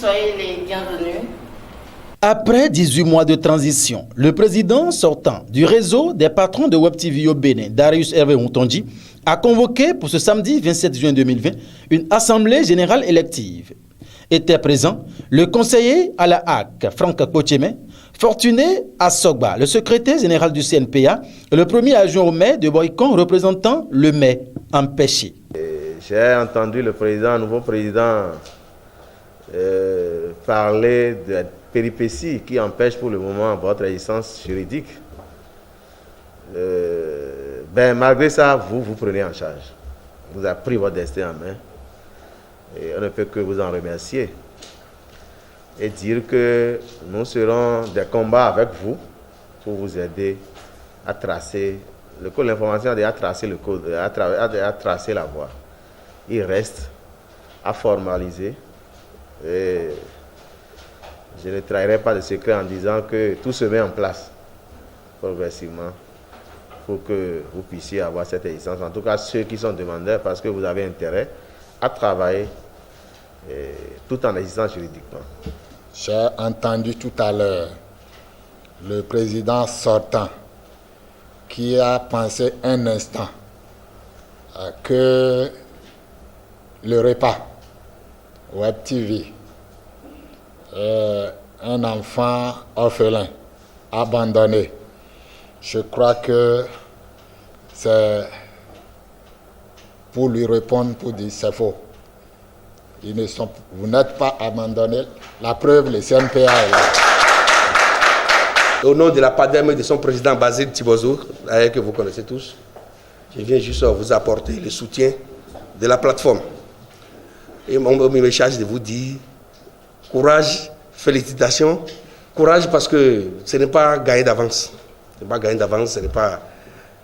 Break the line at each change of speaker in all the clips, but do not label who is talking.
soyez les bienvenus.
Après 18 mois de transition, le président sortant du réseau des patrons de Web TV au Bénin, Darius Hervé Moutonji, a convoqué pour ce samedi 27 juin 2020 une assemblée générale élective. Étaient présents le conseiller à la HAC, Franck Kocheme, Fortuné Assogba, le secrétaire général du CNPA, et le premier adjoint au maire de Boycon représentant le maire empêché.
J'ai entendu le nouveau président, parler de péripéties qui empêchent pour le moment votre existence juridique. Malgré ça, vous prenez en charge. Vous avez pris votre destin en main. Et on ne peut que vous en remercier. Et dire que nous serons des combats avec vous pour vous aider à tracer le code. L'information a déjà tracé le code, a tracé la voie. Il reste à formaliser. Et je ne trahirai pas de secret en disant que tout se met en place progressivement pour que vous puissiez avoir cette existence. En tout cas, ceux qui sont demandeurs, parce que vous avez intérêt à travailler tout en existant juridiquement.
J'ai entendu tout à l'heure le président sortant qui a pensé un instant que le repas Web TV, un enfant orphelin, abandonné, je crois que c'est pour lui répondre, pour dire c'est faux. Vous n'êtes pas abandonné. La preuve, le CNPA est là.
Au nom de la PADEM et de son président Basile Tibozo, que vous connaissez tous, je viens juste vous apporter le soutien de la plateforme. Et mon message de vous dire courage, félicitations. Courage parce que ce n'est pas gagné d'avance. Ce n'est pas gagné d'avance, ce n'est pas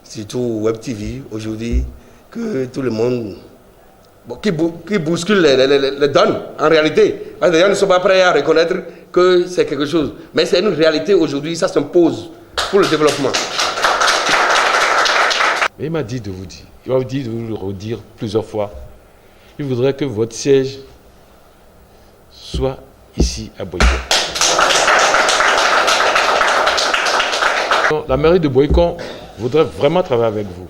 surtout Web TV aujourd'hui que tout le monde qui bouscule les donnes en réalité. Les gens ne sont pas prêts à reconnaître que c'est quelque chose. Mais c'est une réalité aujourd'hui, ça s'impose pour le développement.
Il m'a dit de vous dire, il m'a dit de vous le redire plusieurs fois. Il voudrait que votre siège soit ici à Boycon. La mairie de Boycon voudrait vraiment travailler avec vous.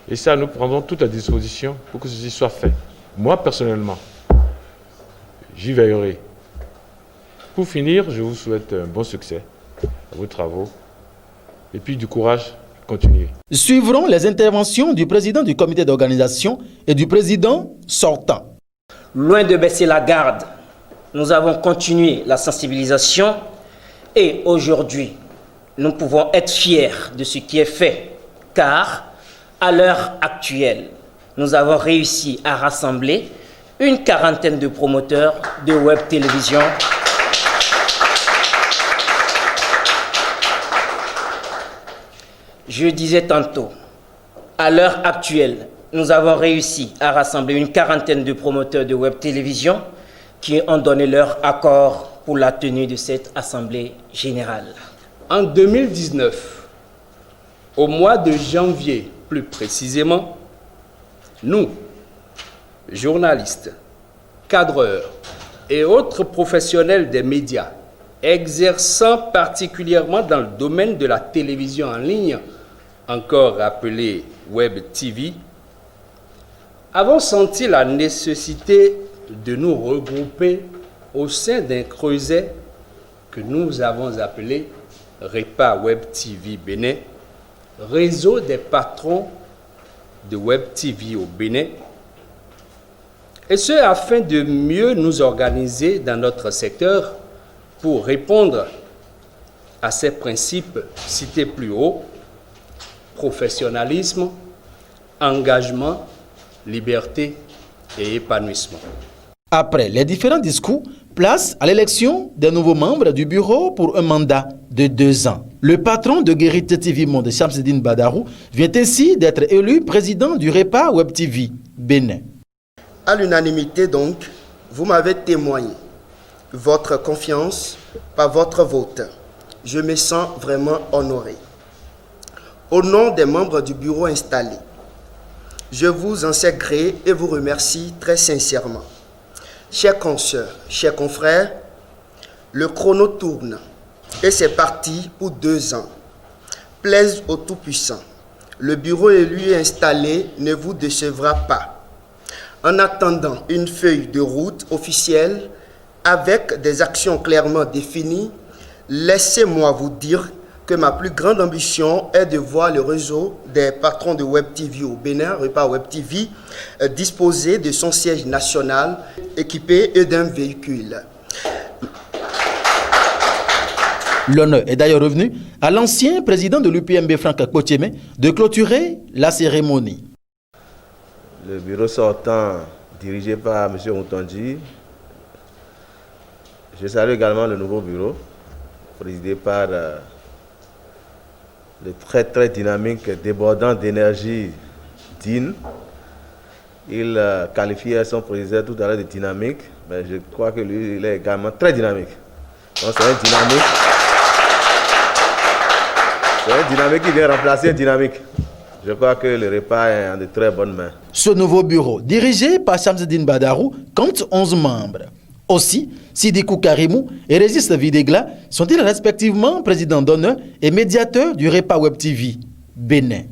Et ça, nous prendrons toute la disposition pour que ceci soit fait. Moi, personnellement, j'y veillerai. Pour finir, je vous souhaite un bon succès à vos travaux et puis du courage à continuer.
Suivront les interventions du président du comité d'organisation et du président sortant.
Loin de baisser la garde, nous avons continué la sensibilisation et aujourd'hui, nous pouvons être fiers de ce qui est fait, car à l'heure actuelle, nous avons réussi à rassembler une quarantaine de promoteurs de web télévision Je disais tantôt, à l'heure actuelle, nous avons réussi à rassembler une quarantaine de promoteurs de web télévision qui ont donné leur accord pour la tenue de cette assemblée générale.
En 2019, au mois de janvier plus précisément, nous, journalistes, cadreurs et autres professionnels des médias exerçant particulièrement dans le domaine de la télévision en ligne, encore appelée Web TV, avons senti la nécessité de nous regrouper au sein d'un creuset que nous avons appelé REPA Web TV Bénin, réseau des patrons de Web TV au Bénin, et ce afin de mieux nous organiser dans notre secteur pour répondre à ces principes cités plus haut: professionnalisme, engagement, liberté et épanouissement.
Après les différents discours, place à l'élection des nouveaux membres du bureau pour un mandat de 2 ans. Le patron de Guérite TV Monde, Shamsidine Badarou, vient ainsi d'être élu président du REPA Web TV Bénin.
À l'unanimité donc, vous m'avez témoigné votre confiance par votre vote. Je me sens vraiment honoré. Au nom des membres du bureau installé, je vous en sais gré et vous remercie très sincèrement. Chers consoeurs, chers confrères, le chrono tourne et c'est parti pour 2 ans. Plaise au Tout-Puissant, le bureau élu installé ne vous décevra pas. En attendant une feuille de route officielle avec des actions clairement définies, laissez-moi vous dire que ma plus grande ambition est de voir le réseau des patrons de Web TV au Bénin, Repas Web TV, disposer de son siège national équipé d'un véhicule.
L'honneur est d'ailleurs revenu à l'ancien président de l'UPMB, Franck Kpotjeme, de clôturer la cérémonie.
Le bureau sortant, dirigé par M. Moutondi. Je salue également le nouveau bureau, présidé par le très dynamique, débordant d'énergie Dean. Il qualifiait son président tout à l'heure de dynamique, mais je crois que lui, il est également très dynamique. Donc c'est un dynamique. C'est un dynamique qui vient remplacer un dynamique. Je crois que le repas est en de très bonnes mains.
Ce nouveau bureau, dirigé par Shamsuddin Badarou, compte 11 membres. Aussi, Sidikou Karimou et Régis Videgla sont-ils respectivement présidents d'honneur et médiateurs du Repas Web TV Bénin.